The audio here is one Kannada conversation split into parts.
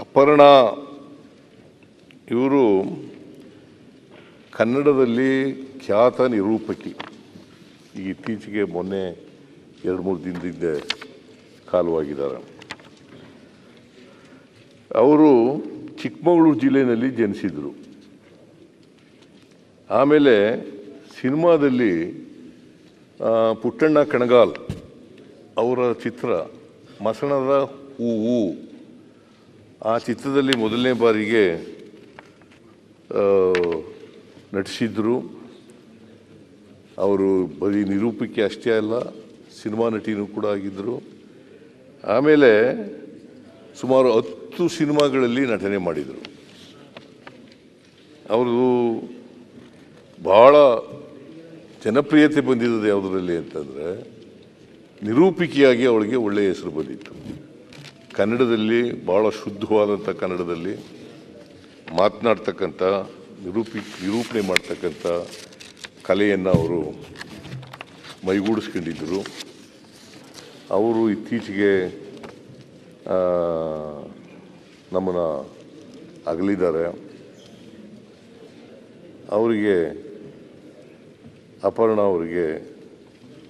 ಅಪರ್ಣಾ ಇವರು ಕನ್ನಡದಲ್ಲಿ ಖ್ಯಾತ ನಿರೂಪಕಿ. ಈಗ ಇತ್ತೀಚೆಗೆ ಮೊನ್ನೆ 2-3 ದಿನದಿಂದ ಕಾಲವಾಗಿದ್ದಾರೆ. ಅವರು ಚಿಕ್ಕಮಗಳೂರು ಜಿಲ್ಲೆಯಲ್ಲಿ ಜನಿಸಿದರು. ಆಮೇಲೆ ಸಿನಿಮಾದಲ್ಲಿ ಪುಟ್ಟಣ್ಣ ಕಣಗಾಲ್ ಅವರ ಚಿತ್ರ ಮಸಣದ ಹೂವು, ಆ ಚಿತ್ರದಲ್ಲಿ ಮೊದಲನೇ ಬಾರಿಗೆ ನಟಿಸಿದ್ರು. ಅವರು ಬರೀ ನಿರೂಪಕಿ ಅಷ್ಟೇ ಅಲ್ಲ, ಸಿನಿಮಾ ನಟಿನೂ ಕೂಡ ಆಗಿದ್ದರು. ಆಮೇಲೆ ಸುಮಾರು 10 ಸಿನಿಮಾಗಳಲ್ಲಿ ನಟನೆ ಮಾಡಿದರು. ಅವ್ರದ್ದು ಭಾಳ ಜನಪ್ರಿಯತೆ ಬಂದಿದ್ದು ಯಾವುದರಲ್ಲಿ ಅಂತಂದರೆ, ನಿರೂಪಕಿಯಾಗಿ ಅವಳಿಗೆ ಒಳ್ಳೆಯ ಹೆಸರು ಬಂದಿತ್ತು. ಕನ್ನಡದಲ್ಲಿ ಭಾಳ ಶುದ್ಧವಾದಂಥ ಕನ್ನಡದಲ್ಲಿ ಮಾತನಾಡ್ತಕ್ಕಂಥ, ನಿರೂಪಣೆ ಮಾಡ್ತಕ್ಕಂಥ ಕಲೆಯನ್ನು ಅವರು ಮೈಗೂಡಿಸ್ಕೊಂಡಿದ್ದರು. ಅವರು ಇತ್ತೀಚೆಗೆ ನಮ್ಮನ್ನು ಅಗಲಿದ್ದಾರೆ. ಅವರಿಗೆ, ಅಪರ್ಣಾ ಅವರಿಗೆ,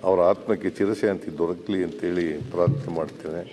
ಅವರ ಆತ್ಮಕ್ಕೆ ಚಿರಶಾಂತಿ ದೊರಕಲಿ ಅಂತೇಳಿ ಪ್ರಾರ್ಥನೆ ಮಾಡ್ತೇನೆ.